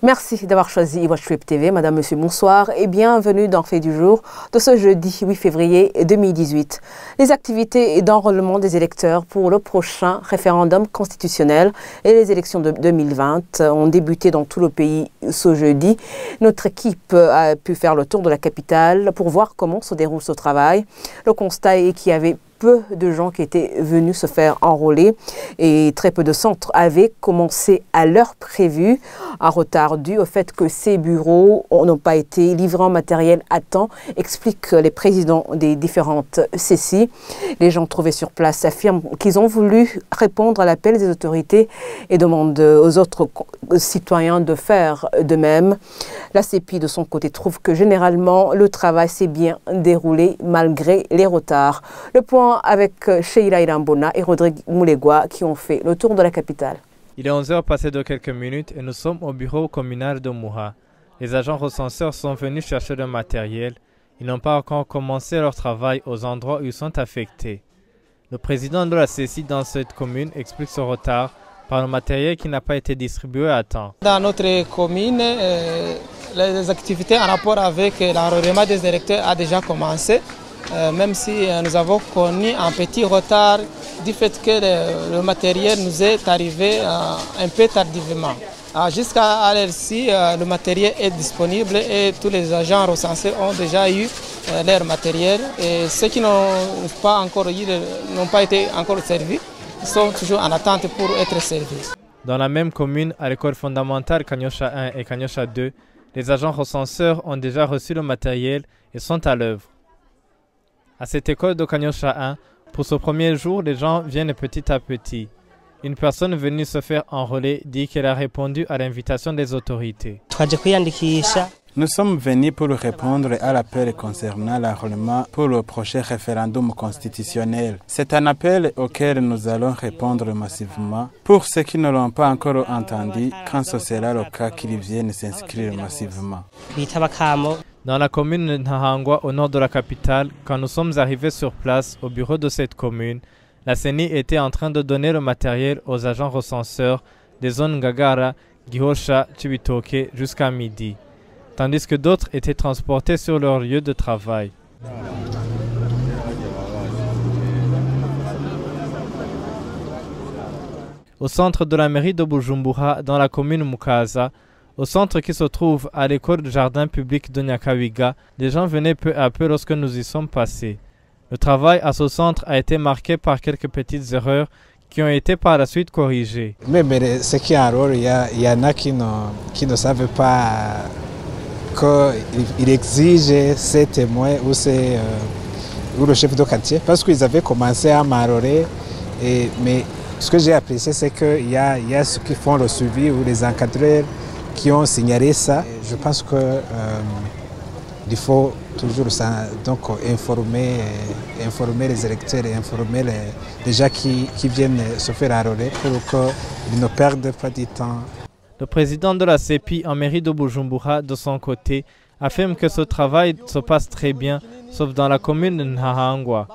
Merci d'avoir choisi iWatchWeb TV. Madame, Monsieur, bonsoir et bienvenue dans Fait du jour de ce jeudi 8 février 2018. Les activités d'enrôlement des électeurs pour le prochain référendum constitutionnel et les élections de 2020 ont débuté dans tout le pays ce jeudi. Notre équipe a pu faire le tour de la capitale pour voir comment se déroule ce travail. Le constat est qu'il y avait peu de gens qui étaient venus se faire enrôler et très peu de centres avaient commencé à l'heure prévue, un retard dû au fait que ces bureaux n'ont pas été livrés en matériel à temps, expliquent les présidents des différentes CCI. Les gens trouvés sur place affirment qu'ils ont voulu répondre à l'appel des autorités et demandent aux autres citoyens de faire de même. La CEPI, de son côté, trouve que généralement le travail s'est bien déroulé malgré les retards. Le point avec Sheila Irambona et Rodrigue Moulegua qui ont fait le tour de la capitale. Il est 11h passé de quelques minutes et nous sommes au bureau communal de Mouha. Les agents recenseurs sont venus chercher le matériel. Ils n'ont pas encore commencé leur travail aux endroits où ils sont affectés. Le président de la CCI dans cette commune explique ce retard par le matériel qui n'a pas été distribué à temps. Dans notre commune, les activités en rapport avec l'enrôlement des électeurs a déjà commencé. Même si nous avons connu un petit retard du fait que le matériel nous est arrivé un peu tardivement. Jusqu'à l'heure-ci, le matériel est disponible et tous les agents recensés ont déjà eu leur matériel. Et ceux qui n'ont pas encore eu, n'ont pas été encore servis, sont toujours en attente pour être servis. Dans la même commune, à l'école fondamentale Kanyosha 1 et Kanyosha 2, les agents recenseurs ont déjà reçu le matériel et sont à l'œuvre. À cette école de Kanyosha 1, pour ce premier jour, les gens viennent petit à petit. Une personne venue se faire enrôler dit qu'elle a répondu à l'invitation des autorités. Nous sommes venus pour répondre à l'appel concernant l'enrôlement pour le prochain référendum constitutionnel. C'est un appel auquel nous allons répondre massivement. Pour ceux qui ne l'ont pas encore entendu, quand ce sera le cas, qu'ils viennent s'inscrire massivement. Dans la commune de Nahangwa, au nord de la capitale, quand nous sommes arrivés sur place, au bureau de cette commune, la CENI était en train de donner le matériel aux agents recenseurs des zones Ngagara, Gihosha, Chibitoke jusqu'à midi, tandis que d'autres étaient transportés sur leur lieu de travail. Au centre de la mairie de Bujumbura, dans la commune Mukaza, au centre qui se trouve à l'école de jardin public de Nyakawiga, les gens venaient peu à peu lorsque nous y sommes passés. Le travail à ce centre a été marqué par quelques petites erreurs qui ont été par la suite corrigées. Mais ce qui enrôle, il y en a qui ne savent pas qu'il exige ces témoins ou le chef de quartier parce qu'ils avaient commencé à m'enrôler. Mais ce que j'ai apprécié, c'est qu'il y a ceux qui font le suivi ou les encadreurs qui ont signalé ça. Je pense qu'il faut toujours donc informer les électeurs et informer les gens qui viennent se faire enrôler pour qu'ils ne perdent pas du temps. Le président de la CEPI en mairie de Bujumbura, de son côté, affirme que ce travail se passe très bien, sauf dans la commune de Nahangwa.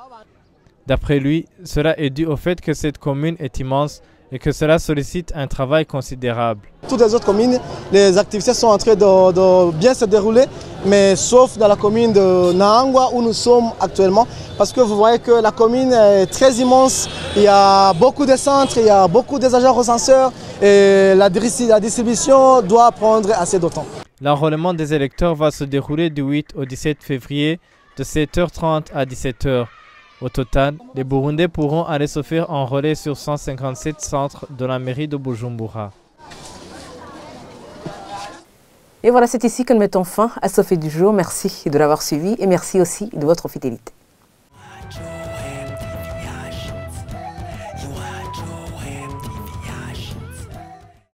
D'après lui, cela est dû au fait que cette commune est immense et que cela sollicite un travail considérable. Toutes les autres communes, les activités sont en train de bien se dérouler, mais sauf dans la commune de Nahangwa où nous sommes actuellement, parce que vous voyez que la commune est très immense, il y a beaucoup de centres, il y a beaucoup d'agents recenseurs et la distribution doit prendre assez de temps. L'enrôlement des électeurs va se dérouler du 8 au 17 février de 7h30 à 17h. Au total, les Burundais pourront aller se faire enrôler sur 157 centres de la mairie de Bujumbura. Et voilà, c'est ici que nous mettons fin à ce Fait du jour. Merci de l'avoir suivi et merci aussi de votre fidélité.